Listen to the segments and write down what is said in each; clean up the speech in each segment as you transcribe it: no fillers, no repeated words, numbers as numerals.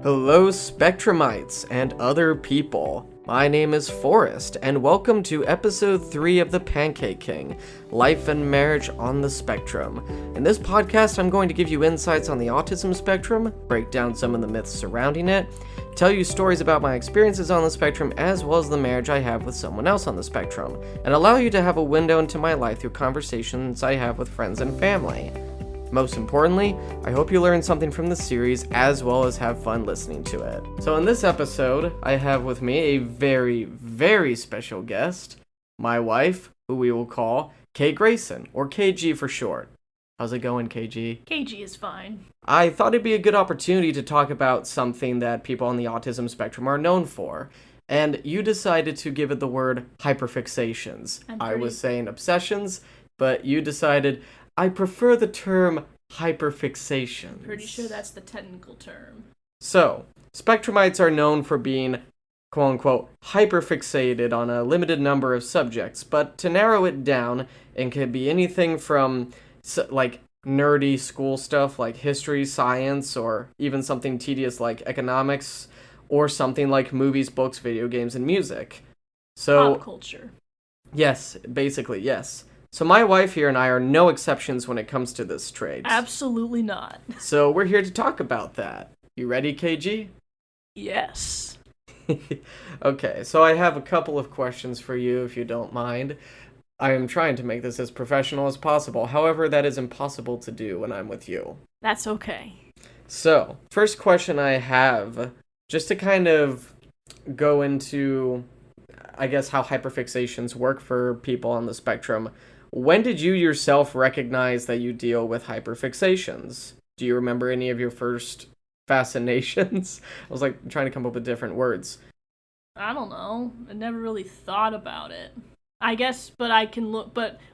Hello, spectrumites and other people. My name is Forrest, and welcome to episode 3 of The Pancake King, Life and Marriage on the Spectrum. In this podcast, I'm going to give you insights on the autism spectrum, break down some of the myths surrounding it, tell you stories about my experiences on the spectrum, as well as the marriage I have with someone else on the spectrum, and allow you to have a window into my life through conversations I have with friends and family. Most importantly, I hope you learn something from the series as well as have fun listening to it. So in this episode, I have with me a very, very special guest, my wife, who we will call Kay Grayson, or KG for short. How's it going, KG? KG is fine. I thought it'd be a good opportunity to talk about something that people on the autism spectrum are known for. And you decided to give it the word hyperfixations. I was saying obsessions, but you decided I prefer the term hyperfixations. Pretty sure that's the technical term. So, spectrumites are known for being, quote-unquote, hyperfixated on a limited number of subjects, but to narrow it down, it can be anything from, like, nerdy school stuff like history, science, or even something tedious like economics, or something like movies, books, video games, and music. So, pop culture. Yes, basically, yes. So my wife here and I are no exceptions when it comes to this trade. Absolutely not. So we're here to talk about that. You ready, KG? Yes. Okay, so I have a couple of questions for you, if you don't mind. I am trying to make this as professional as possible. However, that is impossible to do when I'm with you. That's okay. So, first question I have, just to kind of go into, I guess, how hyperfixations work for people on the spectrum. When did you yourself recognize that you deal with hyperfixations? Do you remember any of your first fascinations? I was like trying to come up with different words. I don't know. I never really thought about it. I guess, but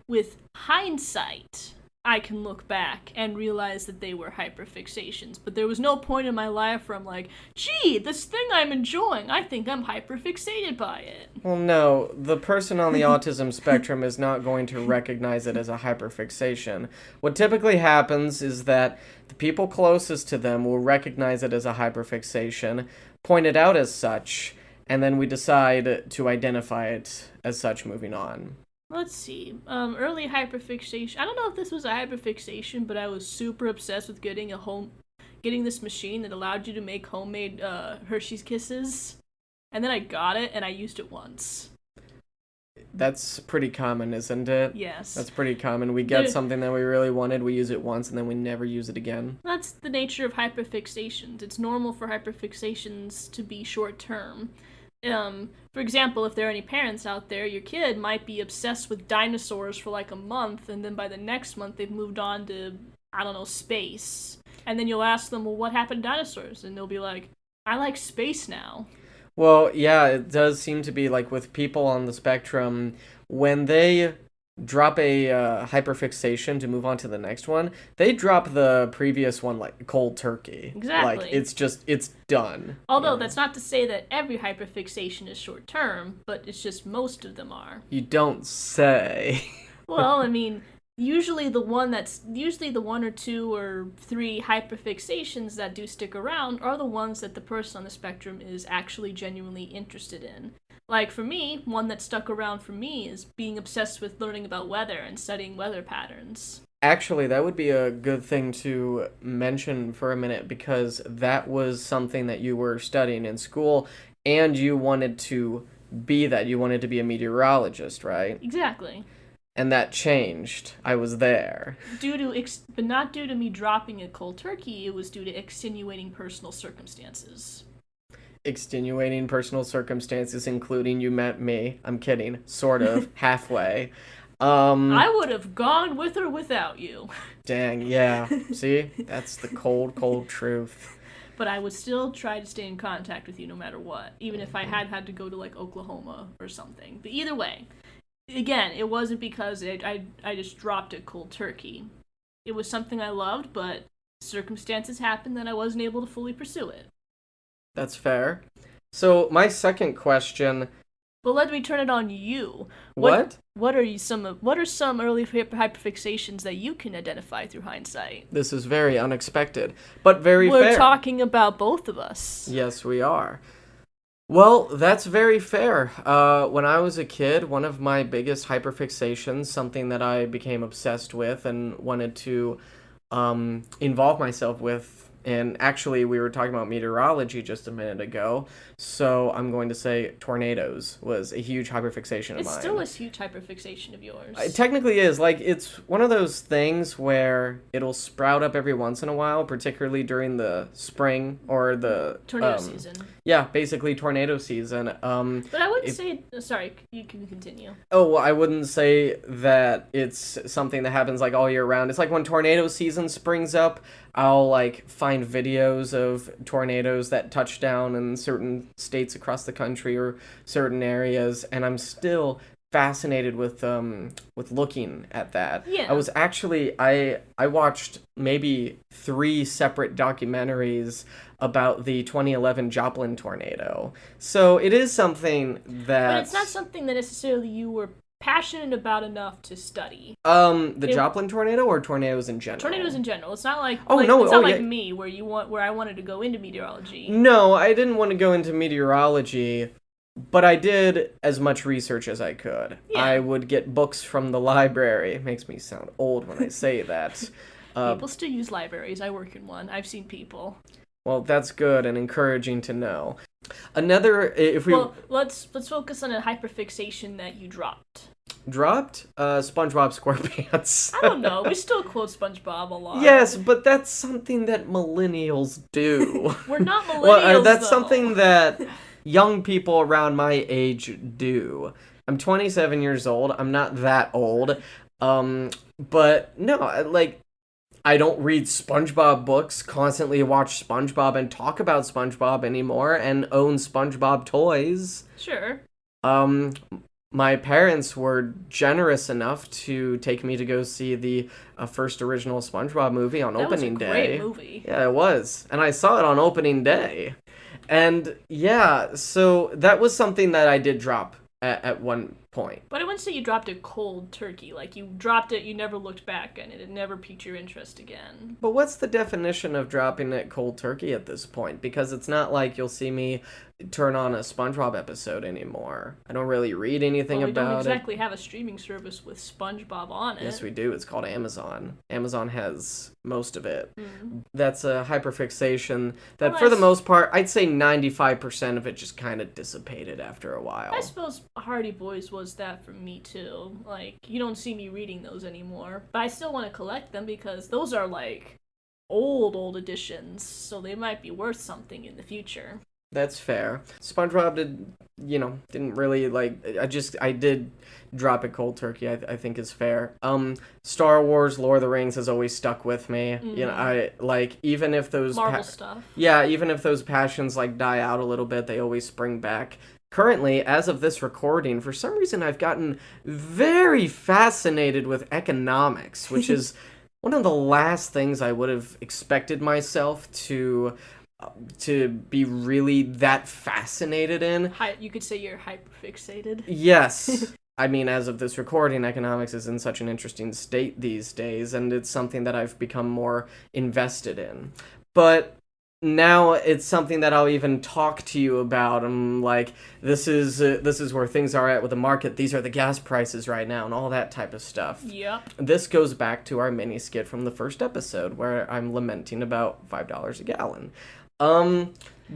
with hindsight, I can look back and realize that they were hyperfixations. But there was no point in my life where I'm like, gee, this thing I'm enjoying, I think I'm hyperfixated by it. Well, no, the person on the autism spectrum is not going to recognize it as a hyperfixation. What typically happens is that the people closest to them will recognize it as a hyperfixation, point it out as such, and then we decide to identify it as such moving on. Let's see. Early hyperfixation. I don't know if this was a hyperfixation, but I was super obsessed with getting this machine that allowed you to make homemade Hershey's Kisses. And then I got it and I used it once. That's pretty common, isn't it? Yes. That's pretty common. We get something that we really wanted, we use it once, and then we never use it again. That's the nature of hyperfixations. It's normal for hyperfixations to be short term. For example, if there are any parents out there, your kid might be obsessed with dinosaurs for like a month, and then by the next month they've moved on to, I don't know, space. And then you'll ask them, well, what happened to dinosaurs? And they'll be like, I like space now. Well, yeah, it does seem to be like with people on the spectrum, when they drop a hyperfixation to move on to the next one, they drop the previous one like cold turkey. Exactly. Like, it's done. Although that's not to say that every hyperfixation is short term, but it's just most of them are. You don't say. Well, I mean, usually the one or two or three hyperfixations that do stick around are the ones that the person on the spectrum is actually genuinely interested in. Like, for me, one that stuck around for me is being obsessed with learning about weather and studying weather patterns. Actually, that would be a good thing to mention for a minute, because that was something that you were studying in school, and you wanted to be that. You wanted to be a meteorologist, right? Exactly. And that changed. I was there. But not due to me dropping it cold turkey, it was due to extenuating personal circumstances. Extenuating personal circumstances, including you met me. I'm kidding. Sort of. Halfway. I would have gone with or without you. Dang, yeah. See? That's the cold, cold truth. But I would still try to stay in contact with you no matter what, even if I had to go to, like, Oklahoma or something. But either way, again, it wasn't because I just dropped it cold turkey. It was something I loved, but circumstances happened that I wasn't able to fully pursue it. That's fair. So my second question, But let me turn it on you. What? What are some early hyperfixations that you can identify through hindsight? This is very unexpected, but very We're fair. talking about both of us. Yes, we are. Well, that's very fair. When I was a kid, one of my biggest hyperfixations, something that I became obsessed with and wanted to involve myself with, and actually we were talking about meteorology just a minute ago, so I'm going to say tornadoes was a huge hyperfixation of It's mine. still a huge hyperfixation of yours. It technically is. Like, it's one of those things where it'll sprout up every once in a while, particularly during the spring or the... Tornado season. Yeah, basically tornado season. But I wouldn't say... Sorry, you can continue. Oh, well, I wouldn't say that it's something that happens, like, all year round. It's like when tornado season springs up, I'll, like, find videos of tornadoes that touch down in certain states across the country or certain areas, and I'm still fascinated with looking at that. Yeah. I was actually I watched maybe 3 separate documentaries about the 2011 Joplin tornado. So it is something that... But it's not something that necessarily you were passionate about enough to study. The Joplin tornado or tornadoes in general? Tornadoes in general. It's not like yeah. me where I wanted to go into meteorology. No, I didn't want to go into meteorology, but I did as much research as I could. Yeah. I would get books from the library. It makes me sound old when I say that. People still use libraries. I work in one. I've seen people. Well, that's good and encouraging to know. Another, Well, let's focus on a hyperfixation that you dropped. Dropped? SpongeBob SquarePants. I don't know. We still quote SpongeBob a lot. Yes, but that's something that millennials do. We're not millennials, Well, that's though. something that young people around my age do. I'm 27 years old. I'm not that old. But no, I don't read SpongeBob books, constantly watch SpongeBob and talk about SpongeBob anymore, and own SpongeBob toys. Sure. My parents were generous enough to take me to go see the first original SpongeBob movie on opening day. That was a great movie. Yeah, it was. And I saw it on opening day. And yeah, so that was something that I did drop at one point. But I wouldn't say you dropped it cold turkey. Like, you dropped it, you never looked back, and it never piqued your interest again. But what's the definition of dropping it cold turkey at this point? Because it's not like you'll see me turn on a SpongeBob episode anymore. I don't really read anything about it. We don't exactly have a streaming service with SpongeBob on it. Yes, we do. It's called Amazon. Amazon has most of it. Mm. That's a hyperfixation that, for the most part, I'd say 95% of it just kind of dissipated after a while. I suppose Hardy Boys was that for me, too. Like, you don't see me reading those anymore. But I still want to collect them because those are, like, old editions, so they might be worth something in the future. That's fair. SpongeBob didn't really, I did drop it cold turkey, I think is fair. Star Wars, Lord of the Rings has always stuck with me. Mm-hmm. Even if those... Marvel stuff. Yeah, even if those passions, die out a little bit, they always spring back. Currently, as of this recording, for some reason I've gotten very fascinated with economics, which is one of the last things I would have expected myself to be really that fascinated in. You could say you're hyperfixated. Yes. I mean, as of this recording, economics is in such an interesting state these days, and it's something that I've become more invested in. But now it's something that I'll even talk to you about. I'm like, this is where things are at with the market. These are the gas prices right now, and all that type of stuff. Yep. This goes back to our mini skit from the first episode, where I'm lamenting about $5 a gallon. But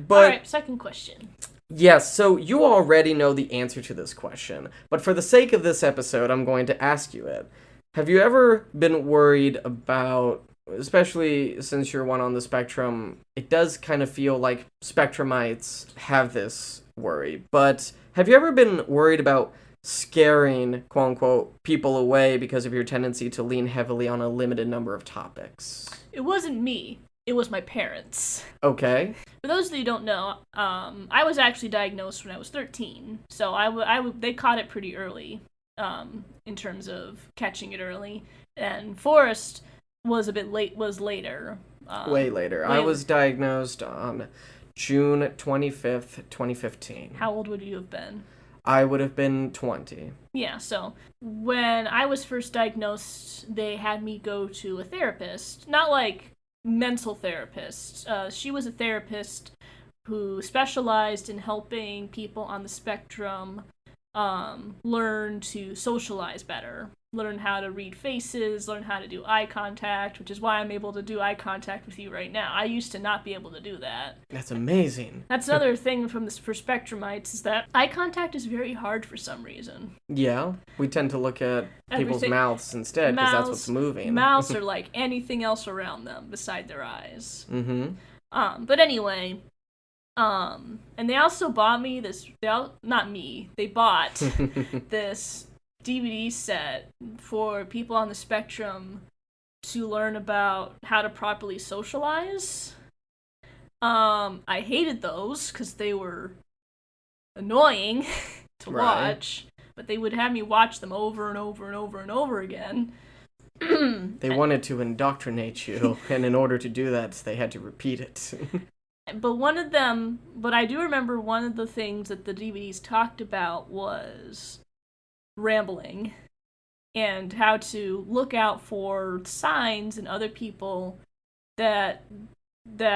alright, second question. Yes, so you already know the answer to this question, but for the sake of this episode, I'm going to ask you it. Have you ever been worried about, especially since you're one on the spectrum, it does kind of feel like spectrumites have this worry, but have you ever been worried about scaring, quote-unquote, people away because of your tendency to lean heavily on a limited number of topics? It wasn't me. It was my parents. Okay. For those of you who don't know, I was actually diagnosed when I was 13, so they caught it pretty early, in terms of catching it early, and Forrest was later. Way later. I was diagnosed on June 25th, 2015. How old would you have been? I would have been 20. Yeah, so when I was first diagnosed, they had me go to a therapist. Not like mental therapist. She was a therapist who specialized in helping people on the spectrum learn to socialize better, learn how to read faces, learn how to do eye contact, which is why I'm able to do eye contact with you right now. I used to not be able to do that. That's amazing. That's another thing for spectrumites, is that eye contact is very hard for some reason. Yeah, we tend to look at people's mouths instead because that's what's moving. Mouths are like anything else around them beside their eyes. Mm-hmm. But anyway, and they also bought me this. They bought this DVD set for people on the spectrum to learn about how to properly socialize. I hated those because they were annoying to watch, but they would have me watch them over and over and over and over again. They wanted to indoctrinate you, and in order to do that, they had to repeat it. But I do remember one of the things that the DVDs talked about was rambling and how to look out for signs in other people that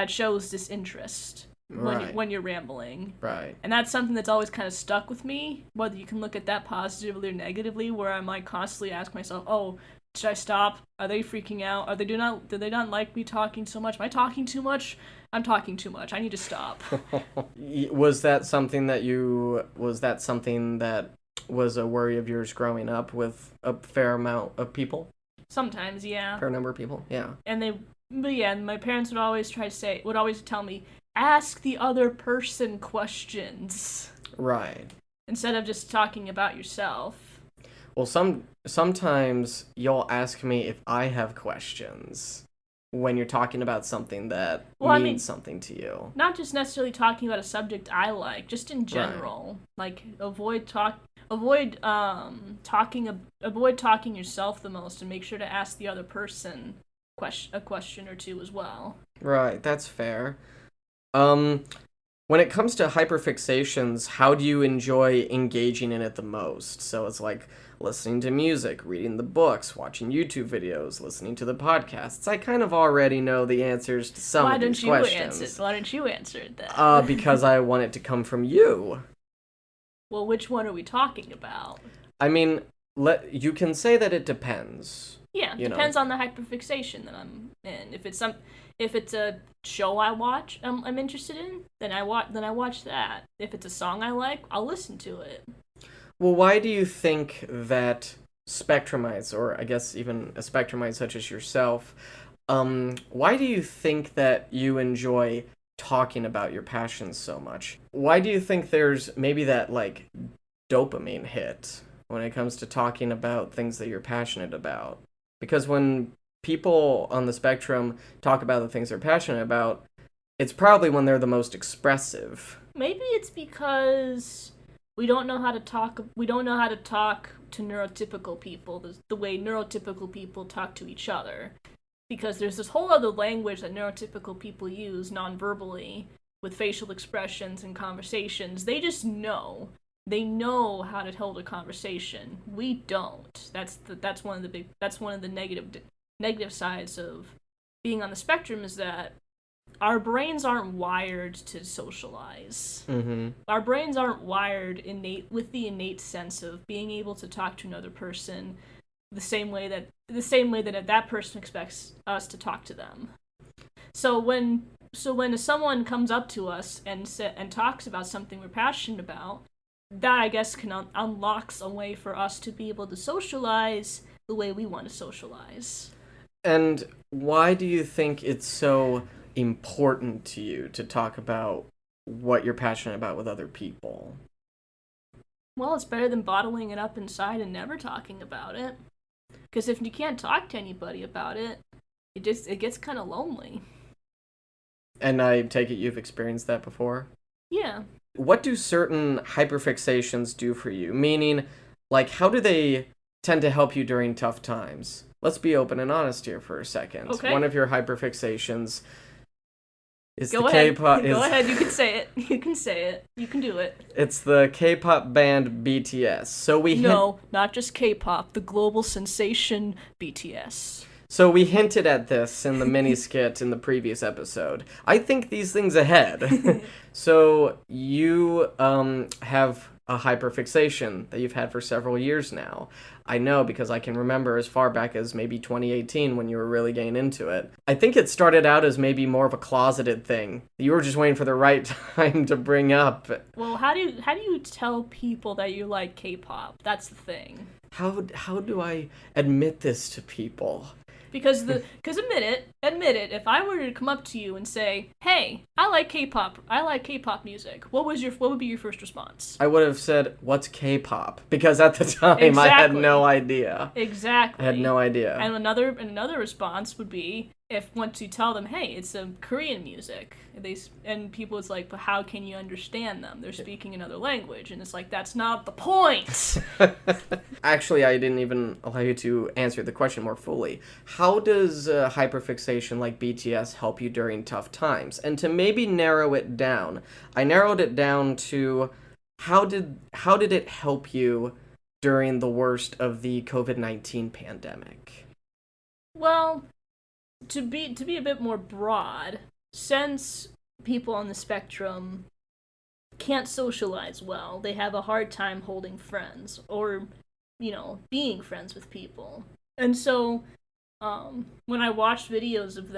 shows disinterest when you're rambling. Right. And that's something that's always kind of stuck with me, whether you can look at that positively or negatively, where I might constantly ask myself, oh, should I stop? Are they freaking out? Do they not like me talking so much? Am I talking too much? I'm talking too much. I need to stop. Was that something that was a worry of yours growing up with a fair amount of people? Sometimes, yeah. Fair number of people, yeah. And my parents would always tell me, ask the other person questions. Right. Instead of just talking about yourself. Well, sometimes you'll ask me if I have questions when you're talking about something that means something to you. Not just necessarily talking about a subject I like, just in general. Right. Like avoid talking yourself the most, and make sure to ask the other person a question or two as well. Right, that's fair. When it comes to hyperfixations, how do you enjoy engaging in it the most? So it's like listening to music, reading the books, watching YouTube videos, listening to the podcasts. I kind of already know the answers to some of these questions. Why don't you answer it then? Because I want it to come from you. Well, which one are we talking about? I mean, you can say that it depends. Yeah, depends on the hyperfixation that I'm in. If it's a show I watch, I'm interested in, then I watch that. If it's a song I like, I'll listen to it. Well, why do you think that spectrumites, or I guess even a spectrumite such as yourself, why do you think that you enjoy talking about your passions so much? Why do you think there's maybe that, like, dopamine hit when it comes to talking about things that you're passionate about? Because when people on the spectrum talk about the things they're passionate about, it's probably when they're the most expressive. Maybe it's because we don't know how to talk to neurotypical people the way neurotypical people talk to each other. Because there's this whole other language that neurotypical people use non-verbally with facial expressions and conversations. They just know. They know how to hold a conversation. We don't. That's one of the negative sides of being on the spectrum, is that our brains aren't wired to socialize. Mm-hmm. Our brains aren't wired with the innate sense of being able to talk to another person the same way that person expects us to talk to them. So when someone comes up to us and talks about something we're passionate about, that, I guess, unlocks a way for us to be able to socialize the way we want to socialize. And why do you think it's so important to you to talk about what you're passionate about with other people? Well, it's better than bottling it up inside and never talking about it. Because if you can't talk to anybody about it, it gets kind of lonely. And I take it you've experienced that before? Yeah. What do certain hyperfixations do for you? Meaning, like, how do they tend to help you during tough times? Let's be open and honest here for a second. Okay. One of your hyperfixations It's Go the ahead. K-pop. Go ahead. You can say it. You can say it. You can do it. It's the K-pop band BTS. No, not just K-pop. The global sensation BTS. So we hinted at this in the mini skit in the previous episode. I think these things ahead. So you have a hyperfixation that you've had for several years now. I know because I can remember as far back as maybe 2018 when you were really getting into it. I think it started out as maybe more of a closeted thing. You were just waiting for the right time to bring up. Well, how do you tell people that you like K-pop? That's the thing. How do I admit this to people? Because admit it, if I were to come up to you and say, "Hey, I like K-pop music," what would be your first response? I would have said, "What's K-pop?" Because at the time I had no idea. Exactly. I had no idea. And another response would be if once you tell them, "Hey, it's a Korean music," and people it's like, "But how can you understand them? They're speaking another language," and it's like that's not the point. Actually, I didn't even allow you to answer the question more fully. How does hyperfixation like BTS help you during tough times? And to maybe narrow it down, I narrowed it down to how did it help you during the worst of the COVID-19 pandemic? Well, to be a bit more broad, since people on the spectrum can't socialize well, they have a hard time holding friends or, being friends with people. And so, when I watched videos of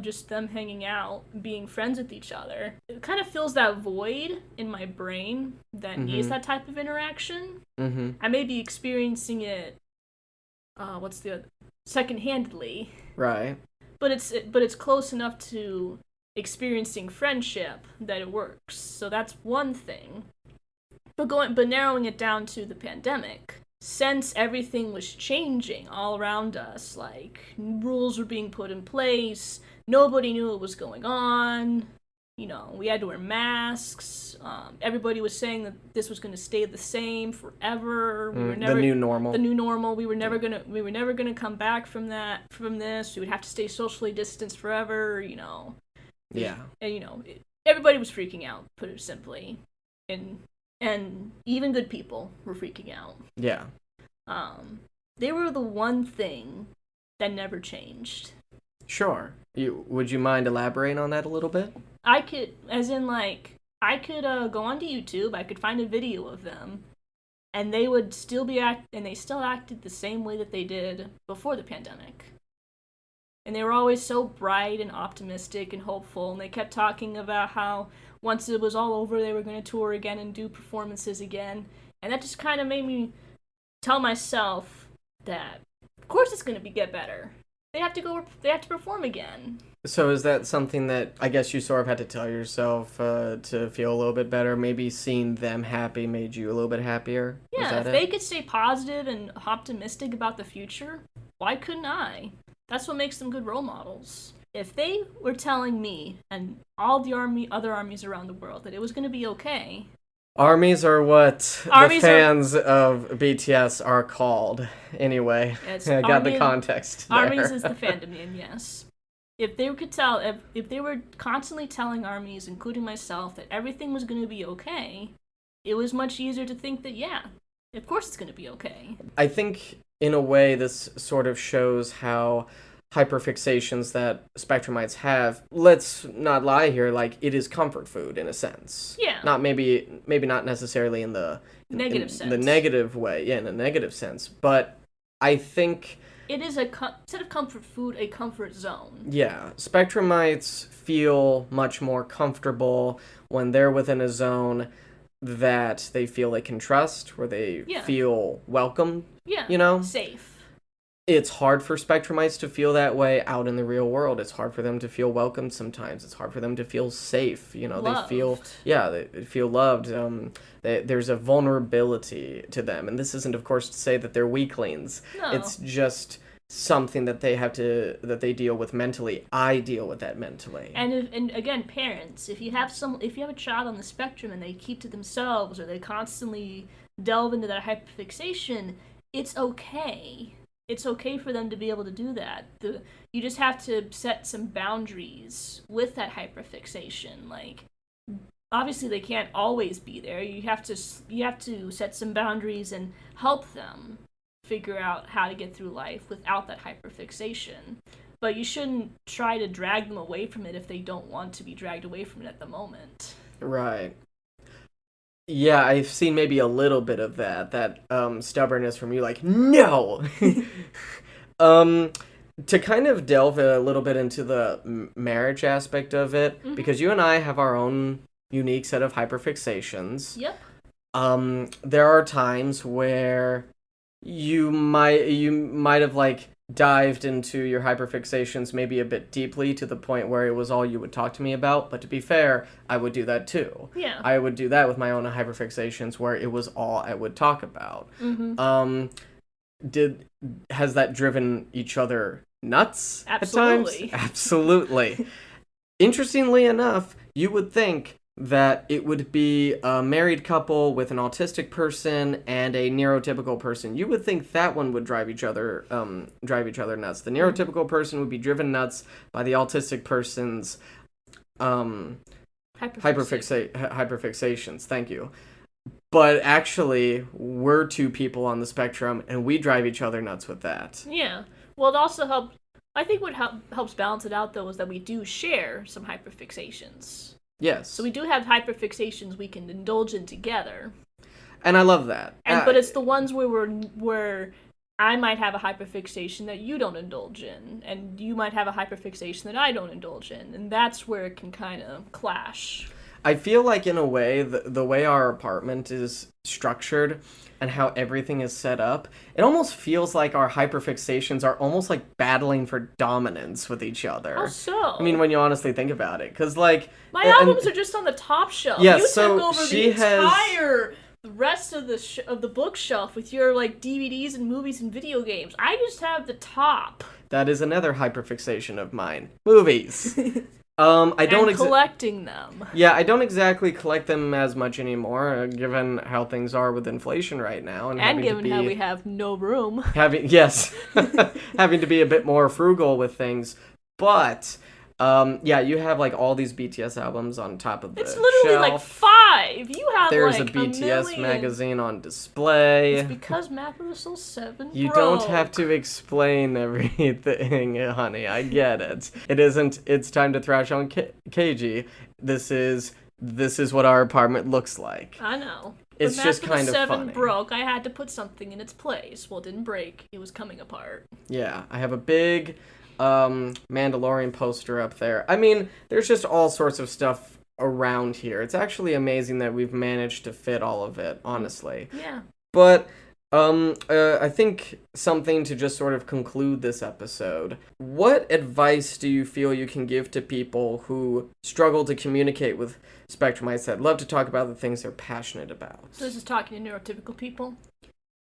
just them hanging out, being friends with each other, it kind of fills that void in my brain that needs that type of interaction. Mm-hmm. I may be experiencing it, second-handedly. Right. But it's close enough to experiencing friendship that it works. So that's one thing. But narrowing it down to the pandemic, since everything was changing all around us, like rules were being put in place, nobody knew what was going on. We had to wear masks. Everybody was saying that this was going to stay the same forever. We were never the new normal. The new normal. We were never gonna come back from this. We would have to stay socially distanced forever. Yeah. And everybody was freaking out. Put it simply, and even good people were freaking out. Yeah. They were the one thing that never changed. Sure. Would you mind elaborating on that a little bit? I could go onto YouTube, I could find a video of them, and they would still they still acted the same way that they did before the pandemic. And they were always so bright and optimistic and hopeful, and they kept talking about how once it was all over, they were going to tour again and do performances again. And that just kind of made me tell myself that, of course it's going to get better. They have to perform again. So is that something that I guess you sort of had to tell yourself to feel a little bit better? Maybe seeing them happy made you a little bit happier? Yeah, if they could stay positive and optimistic about the future, why couldn't I? That's what makes them good role models. If they were telling me and all the other armies around the world that it was going to be okay. Armies are what the fans of BTS are called. Anyway, I got the context there. Armies is the fandom name, yes. If they could tell, if they were constantly telling armies, including myself, that everything was going to be okay, it was much easier to think that, yeah, of course it's going to be okay. I think, in a way, this sort of shows how hyperfixations that spectrumites have, let's not lie here, like, it is comfort food in a sense. Yeah. Not maybe not necessarily in the negative sense. The negative way, yeah, in a negative sense, but I think it is instead of comfort food, a comfort zone. Yeah, spectrumites feel much more comfortable when they're within a zone that they feel they can trust, where they feel welcome. Yeah, safe. It's hard for spectrumites to feel that way out in the real world. It's hard for them to feel welcomed sometimes. It's hard for them to feel safe. Loved. They feel loved. There's a vulnerability to them. And this isn't, of course, to say that they're weaklings. No. It's just something that they deal with mentally. I deal with that mentally. And again, parents, if you have a child on the spectrum and they keep to themselves or they constantly delve into that hyperfixation, it's okay. it's okay for them to be able to do that. You just have to set some boundaries with that hyperfixation. Like, obviously they can't always be there. You have to set some boundaries and help them figure out how to get through life without that hyperfixation. But you shouldn't try to drag them away from it if they don't want to be dragged away from it at the moment. Right. Yeah, I've seen maybe a little bit of that stubbornness from you, like, no! To kind of delve a little bit into the marriage aspect of it, because you and I have our own unique set of hyperfixations. Yep. There are times where you might have, like, dived into your hyperfixations maybe a bit deeply to the point where it was all you would talk to me about, but to be fair, I would do that too. Yeah. I would do that with my own hyperfixations where it was all I would talk about. Has that driven each other nuts Absolutely. at times? Absolutely. Interestingly enough, you would think that it would be a married couple with an autistic person and a neurotypical person. You would think that one would drive each other nuts. The neurotypical person would be driven nuts by the autistic person's hyperfixations. Thank you. But actually, we're two people on the spectrum, and we drive each other nuts with that. Yeah. Well, it also helps. I think what helps balance it out, though, is that we do share some hyperfixations. Yes. So we do have hyperfixations we can indulge in together. And I love that. But it's the ones where I might have a hyperfixation that you don't indulge in, and you might have a hyperfixation that I don't indulge in, and that's where it can kind of clash. I feel like, in a way, the way our apartment is structured and how everything is set up, it almost feels like our hyperfixations are almost like battling for dominance with each other. How so? I mean, when you honestly think about it, because, like... My albums are just on the top shelf. Yeah, you so took over she the entire rest of the bookshelf with your, like, DVDs and movies and video games. I just have the top. That is another hyperfixation of mine. Movies. I don't collecting them. Yeah, I don't exactly collect them as much anymore, given how things are with inflation right now, and given how we have no room. Having to be a bit more frugal with things. But yeah, you have like all these BTS albums on top of the It's literally shelf. like 5. You have There's like a BTS million. magazine on display. It's because Map of the Soul 7 You broke. don't have to explain everything, honey. I get it. It isn't. It's time to thrash on KG. This is what our apartment looks like. I know. It's Map just of kind the of 7 funny. broke. I had to put something in its place. Well, it didn't break. It was coming apart. Yeah, I have a big Mandalorian poster up there. I mean, there's just all sorts of stuff around here. It's actually amazing that we've managed to fit all of it, honestly. Yeah. But I think something to just sort of conclude this episode. What advice do you feel you can give to people who struggle to communicate with spectrumites that love to talk about the things they're passionate about? So this is talking to neurotypical people?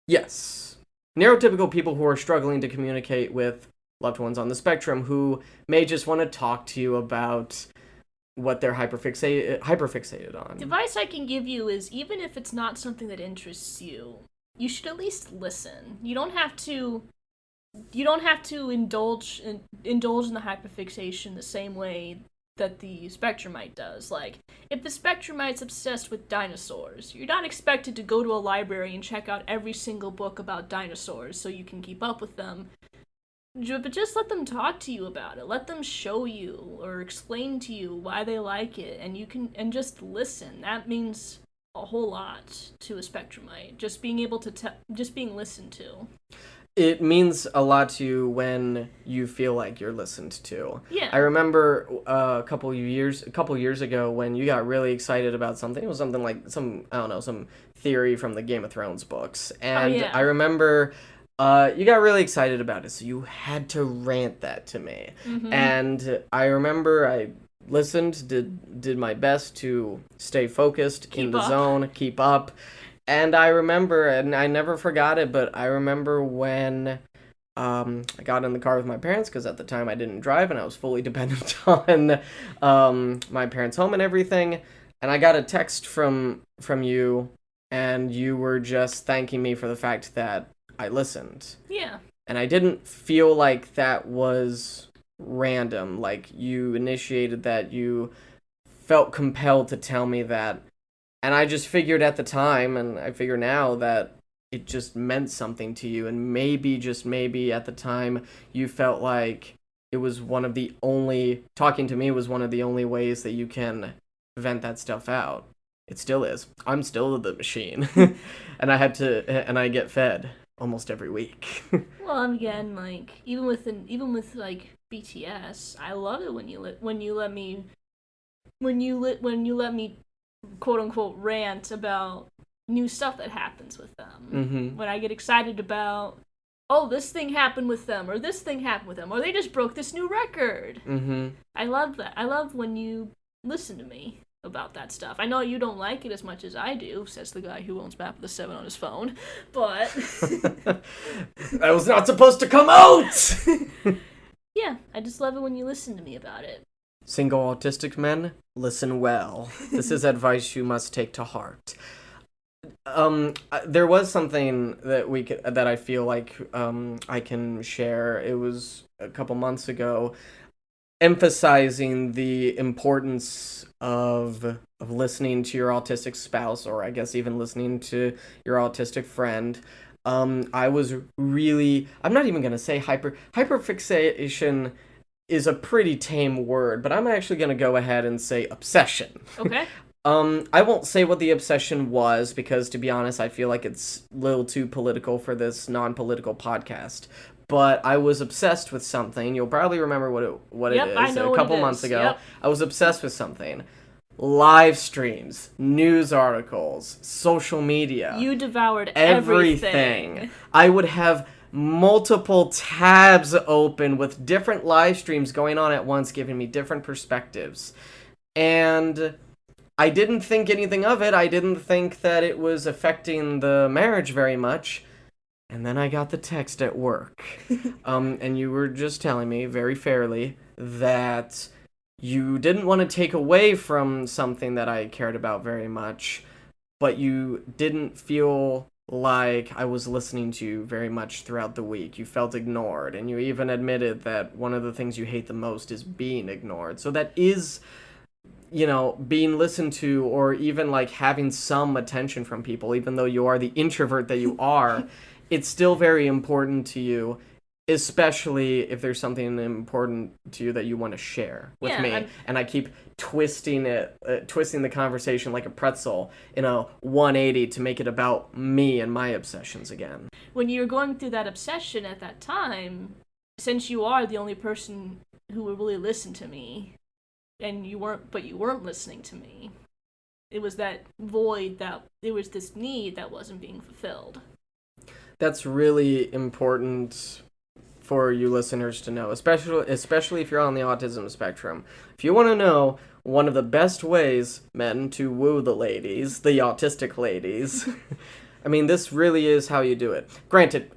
Yes. Neurotypical people who are struggling to communicate with loved ones on the spectrum who may just want to talk to you about what they're hyperfixated on. The advice I can give you is, even if it's not something that interests you, you should at least listen. You don't have to indulge in the hyperfixation the same way that the spectrumite does. Like, if the spectrumite's obsessed with dinosaurs, you're not expected to go to a library and check out every single book about dinosaurs so you can keep up with them. But just let them talk to you about it. Let them show you or explain to you why they like it, and just listen. That means a whole lot to a spectrumite. Just being able to just being listened to. It means a lot to you when you feel like you're listened to. Yeah. I remember a couple years ago when you got really excited about something. It was something like some theory from the Game of Thrones books, and yeah. I remember. You got really excited about it, so you had to rant that to me. Mm-hmm. And I remember I listened, did my best to stay focused, in the zone, keep up. And I remember, and I never forgot it, but I remember when I got in the car with my parents, because at the time I didn't drive and I was fully dependent on my parents' home and everything. And I got a text from you, and you were just thanking me for the fact that I listened. Yeah. And I didn't feel like that was random. Like, you initiated that, you felt compelled to tell me that. And I just figured at the time, and I figure now, that it just meant something to you. And maybe, just maybe, at the time, you felt like it was one of the only, talking to me was one of the only ways that you can vent that stuff out. It still is. I'm still the machine. And I get fed almost every week. Well, again, like even with like BTS, I love it when you let me quote unquote rant about new stuff that happens with them. Mm-hmm. When I get excited about, oh, this thing happened with them, or this thing happened with them, or they just broke this new record. Mm-hmm. I love that. I love when you listen to me about that stuff. I know you don't like it as much as I do, says the guy who owns Map of the Seven on his phone, but that was not supposed to come out! Yeah, I just love it when you listen to me about it. Single autistic men, listen well. This is advice you must take to heart. There was something that I feel like I can share. It was a couple months ago, emphasizing the importance of listening to your autistic spouse, or I guess even listening to your autistic friend. I was really, I'm not even gonna say hyperfixation is a pretty tame word, but I'm actually gonna go ahead and say obsession. Okay. I won't say what the obsession was, because to be honest, I feel like it's a little too political for this non-political podcast. But I was obsessed with something. You'll probably remember what it is. I know a couple months ago, yep. I was obsessed with something. Live streams, news articles, social media. You devoured everything. I would have multiple tabs open with different live streams going on at once, giving me different perspectives. And I didn't think anything of it. I didn't think that it was affecting the marriage very much. And then I got the text at work. And you were just telling me, very fairly, that you didn't want to take away from something that I cared about very much, but you didn't feel like I was listening to you very much throughout the week. You felt ignored, and you even admitted that one of the things you hate the most is being ignored. So that is, being listened to, or even like having some attention from people, even though you are the introvert that you are. It's still very important to you, especially if there's something important to you that you want to share with me. And I keep twisting the conversation like a pretzel in a 180 to make it about me and my obsessions again. When you were going through that obsession at that time, since you are the only person who would really listen to me, and you weren't listening to me, it was that void, that there was this need that wasn't being fulfilled. That's really important for you listeners to know, especially if you're on the autism spectrum. If you want to know one of the best ways, men, to woo the ladies, the autistic ladies, I mean, this really is how you do it. Granted,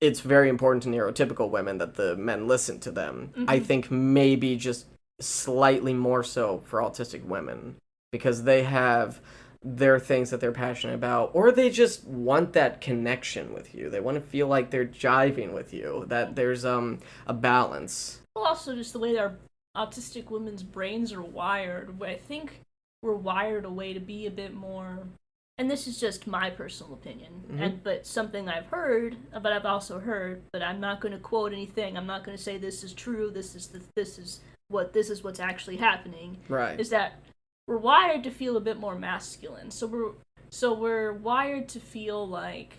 it's very important to neurotypical women that the men listen to them. Mm-hmm. I think maybe just slightly more so for autistic women, because they have their things that they're passionate about, or they just want that connection with you. They want to feel like they're jiving with you, that there's a balance. Well, also just the way our autistic women's brains are wired. I think we're wired a way to be a bit more, and this is just my personal opinion, mm-hmm. But something I've heard, but I've also heard, but I'm not going to quote anything. I'm not going to say this is true. This is what's actually happening. Right. Is that we're wired to feel a bit more masculine. So we're wired to feel like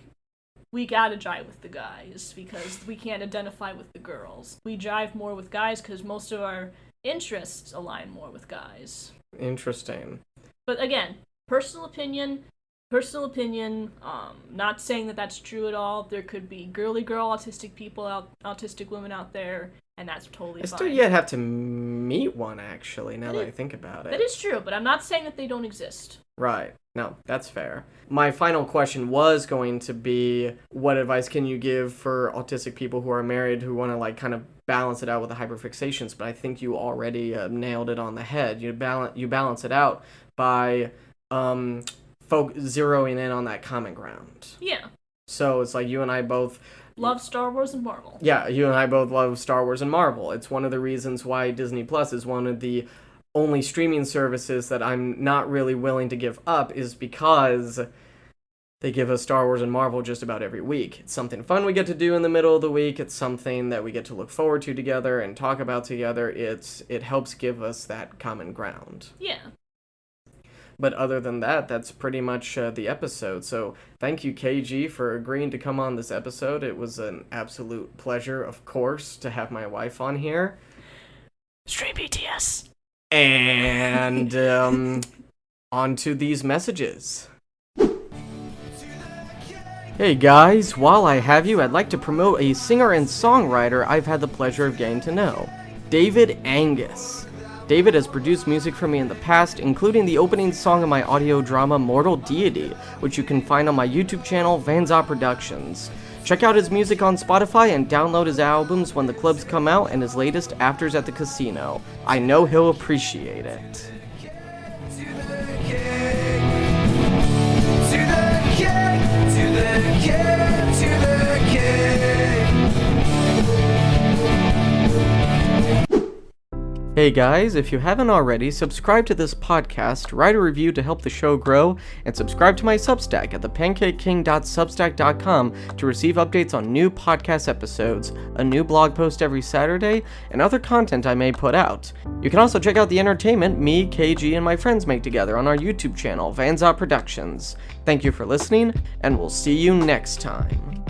we gotta jive with the guys because we can't identify with the girls. We jive more with guys because most of our interests align more with guys. Interesting. But again, personal opinion, not saying that that's true at all. There could be girly girl autistic women out there, and that's totally fine. I still yet have to meet one, actually, now that I think about it. That is true, but I'm not saying that they don't exist. Right. No, that's fair. My final question was going to be, what advice can you give for autistic people who are married who want to kind of balance it out with the hyperfixations? But I think you already nailed it on the head. You balance it out by zeroing in on that common ground. Yeah. So it's like you and I both Love Star Wars and Marvel. Yeah, you and I both love Star Wars and Marvel. It's one of the reasons why Disney Plus is one of the only streaming services that I'm not really willing to give up, is because they give us Star Wars and Marvel just about every week. It's something fun we get to do in the middle of the week. It's something that we get to look forward to together and talk about together. It helps give us that common ground. Yeah. But other than that, that's pretty much the episode. So thank you, KG, for agreeing to come on this episode. It was an absolute pleasure, of course, to have my wife on here. Stream BTS. And on to these messages. Hey guys, while I have you, I'd like to promote a singer and songwriter I've had the pleasure of getting to know, David Angus. David has produced music for me in the past, including the opening song of my audio drama Mortal Deity, which you can find on my YouTube channel, Vanza Productions. Check out his music on Spotify and download his albums when the clubs come out and his latest Afters at the Casino. I know he'll appreciate it. Hey guys, if you haven't already, subscribe to this podcast, write a review to help the show grow, and subscribe to my Substack at thepancakeking.substack.com to receive updates on new podcast episodes, a new blog post every Saturday, and other content I may put out. You can also check out the entertainment me, KG, and my friends make together on our YouTube channel, Vanza Productions. Thank you for listening, and we'll see you next time.